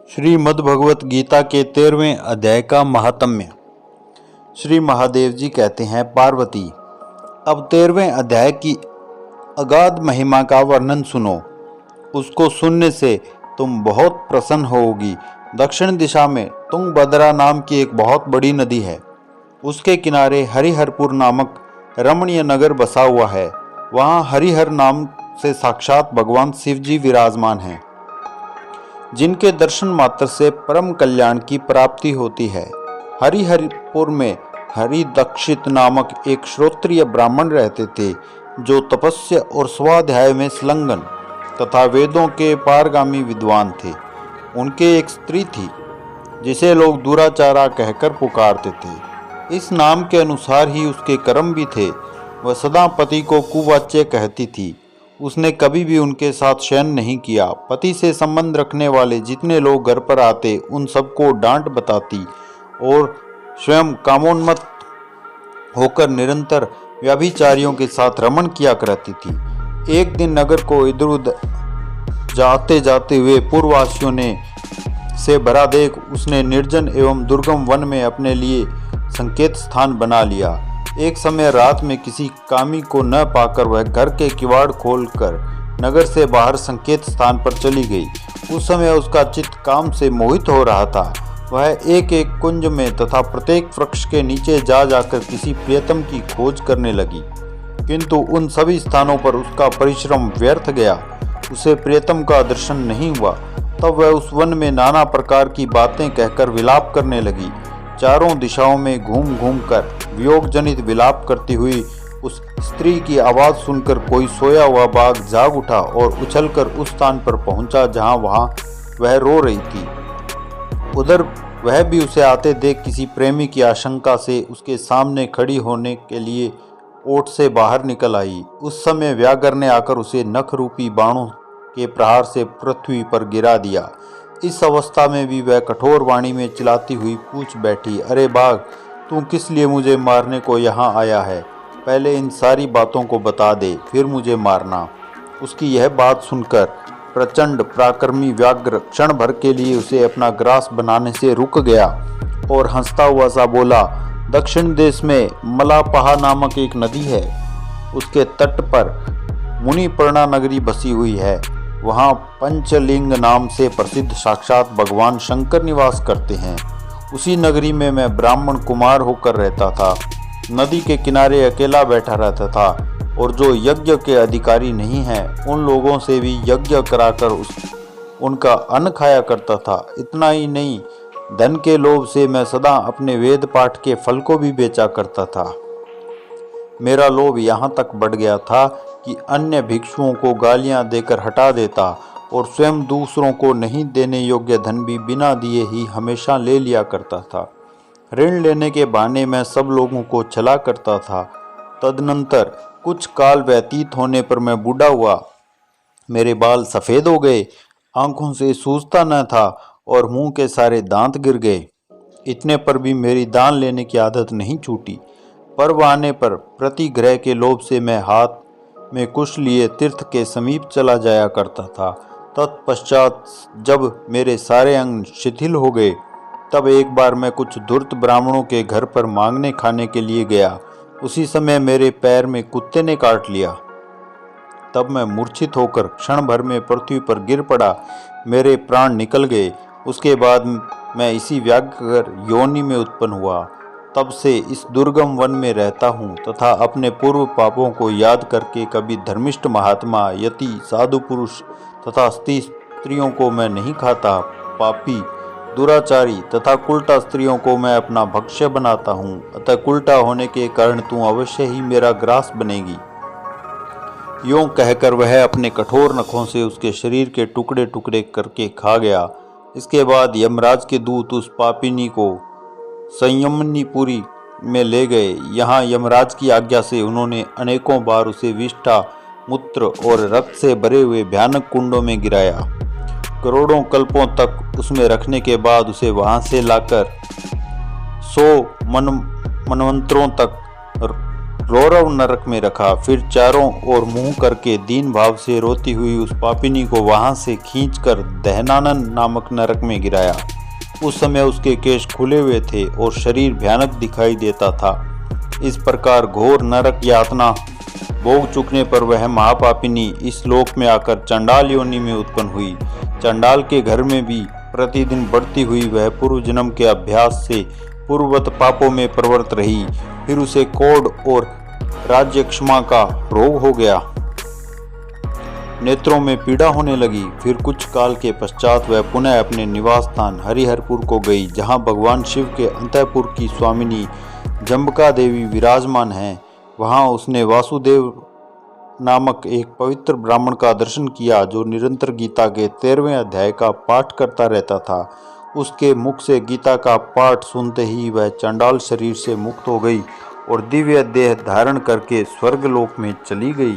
श्रीमद्भगवत गीता के 13वें अध्याय का महात्म्य। श्री महादेव जी कहते हैं, पार्वती, अब 13वें अध्याय की अगाध महिमा का वर्णन सुनो। उसको सुनने से तुम बहुत प्रसन्न होगी। दक्षिण दिशा में तुंगभद्रा नाम की एक बहुत बड़ी नदी है। उसके किनारे हरिहरपुर नामक रमणीय नगर बसा हुआ है। वहाँ हरिहर नाम से साक्षात भगवान शिव जी विराजमान हैं, जिनके दर्शन मात्र से परम कल्याण की प्राप्ति होती है। हरिहरपुर में हरिदक्षित नामक एक श्रोत्रिय ब्राह्मण रहते थे, जो तपस्या और स्वाध्याय में संलग्न तथा वेदों के पारगामी विद्वान थे। उनके एक स्त्री थी, जिसे लोग दुराचारा कहकर पुकारते थे। इस नाम के अनुसार ही उसके कर्म भी थे। वह सदा पति को कुवाच्य कहती थी। उसने कभी भी उनके साथ शयन नहीं किया। पति से संबंध रखने वाले जितने लोग घर पर आते, उन सबको डांट बताती और स्वयं कामोन्मत्त होकर निरंतर व्यभिचारियों के साथ रमण किया करती थी। एक दिन नगर को इधर उधर जाते जाते हुए पूर्ववासियों ने से भरा देख उसने निर्जन एवं दुर्गम वन में अपने लिए संकेत स्थान बना लिया। एक समय रात में किसी कामी को न पाकर वह घर के किवाड़ खोलकर नगर से बाहर संकेत स्थान पर चली गई। उस समय उसका चित्त काम से मोहित हो रहा था। वह एक एक कुंज में तथा प्रत्येक वृक्ष के नीचे जा जाकर किसी प्रियतम की खोज करने लगी, किंतु उन सभी स्थानों पर उसका परिश्रम व्यर्थ गया। उसे प्रियतम का दर्शन नहीं हुआ। तब वह उस वन में नाना प्रकार की बातें कहकर विलाप करने लगी। चारों दिशाओं में घूम घूम कर वियोग जनित विलाप करती हुई उस स्त्री की आवाज़ सुनकर कोई सोया हुआ बाघ जाग उठा और उछलकर उस स्थान पर पहुंचा जहां वह रो रही थी। उधर वह भी उसे आते देख किसी प्रेमी की आशंका से उसके सामने खड़ी होने के लिए ओट से बाहर निकल आई। उस समय व्याघ्र ने आकर उसे नख रूपी बाणों के प्रहार से पृथ्वी पर गिरा दिया। इस अवस्था में भी वह कठोर वाणी में चिल्लाती हुई पूछ बैठी, अरे बाघ, तू किस लिए मुझे मारने को यहाँ आया है? पहले इन सारी बातों को बता दे, फिर मुझे मारना। उसकी यह बात सुनकर प्रचंड पराक्रमी व्याघ्र क्षण भर के लिए उसे अपना ग्रास बनाने से रुक गया और हंसता हुआ सा बोला, दक्षिण देश में मलापहा नामक एक नदी है। उसके तट पर मुनिपर्णा नगरी बसी हुई है। वहाँ पंचलिंग नाम से प्रसिद्ध साक्षात भगवान शंकर निवास करते हैं। उसी नगरी में मैं ब्राह्मण कुमार होकर रहता था। नदी के किनारे अकेला बैठा रहता था और जो यज्ञ के अधिकारी नहीं हैं, उन लोगों से भी यज्ञ कराकर उनका अन्न खाया करता था। इतना ही नहीं, धन के लोभ से मैं सदा अपने वेद पाठ के फल को भी बेचा करता था। मेरा लोभ यहाँ तक बढ़ गया था कि अन्य भिक्षुओं को गालियाँ देकर हटा देता और स्वयं दूसरों को नहीं देने योग्य धन भी बिना दिए ही हमेशा ले लिया करता था। ऋण लेने के बहाने मैं सब लोगों को छला करता था। तदनंतर कुछ काल व्यतीत होने पर मैं बूढ़ा हुआ। मेरे बाल सफ़ेद हो गए, आंखों से सूझता न था और मुंह के सारे दांत गिर गए। इतने पर भी मेरी दान लेने की आदत नहीं छूटी। पर्व आने पर प्रति ग्रह के लोभ से मैं हाथ में कुश लिए तीर्थ के समीप चला जाया करता था। तत्पश्चात जब मेरे सारे अंग शिथिल हो गए, तब एक बार मैं कुछ धूर्त ब्राह्मणों के घर पर मांगने खाने के लिए गया। उसी समय मेरे पैर में कुत्ते ने काट लिया। तब मैं मूर्छित होकर क्षण भर में पृथ्वी पर गिर पड़ा। मेरे प्राण निकल गए। उसके बाद मैं इसी व्याघ्र योनि में उत्पन्न हुआ। तब से इस दुर्गम वन में रहता हूँ तथा अपने पूर्व पापों को याद करके कभी धर्मिष्ठ महात्मा, यति, साधु पुरुष तथा स्त्रियों को मैं नहीं खाता। पापी, दुराचारी तथा कुल्टा स्त्रियों को मैं अपना भक्ष्य बनाता हूँ। अतः कुल्टा होने के कारण तू अवश्य ही मेरा ग्रास बनेगी। यूँ कहकर वह अपने कठोर नखों से उसके शरीर के टुकड़े टुकड़े करके खा गया। इसके बाद यमराज के दूत उस पापिनी को संयमनीपुरी में ले गए। यहाँ यमराज की आज्ञा से उन्होंने अनेकों बार उसे विष्ठा, मूत्र और रक्त से भरे हुए भयानक कुंडों में गिराया। करोड़ों कल्पों तक उसमें रखने के बाद उसे वहाँ से लाकर 100 मनवंतरों तक रौरव नरक में रखा। फिर चारों ओर मुंह करके दीन भाव से रोती हुई उस पापिनी को वहां से खींचकर दहनानन नामक नरक में गिराया। उस समय उसके केश खुले हुए थे और शरीर भयानक दिखाई देता था। इस प्रकार घोर नरक यातना भोग चुकने पर वह महापापिनी इस लोक में आकर चंडाल योनि में उत्पन्न हुई। चंडाल के घर में भी प्रतिदिन बढ़ती हुई वह पूर्व जन्म के अभ्यास से पूर्ववत पापों में प्रवृत्त रही। फिर उसे कोढ़ और राज्य क्षमा का रोग हो गया, नेत्रों में पीड़ा होने लगी। फिर कुछ काल के पश्चात वह पुनः अपने निवास स्थान हरिहरपुर को गई, जहाँ भगवान शिव के अंतःपुर की स्वामिनी जम्बका देवी विराजमान हैं। वहाँ उसने वासुदेव नामक एक पवित्र ब्राह्मण का दर्शन किया, जो निरंतर गीता के 13वें अध्याय का पाठ करता रहता था। उसके मुख से गीता का पाठ सुनते ही वह चंडाल शरीर से मुक्त हो गई और दिव्य देह धारण करके स्वर्गलोक में चली गई।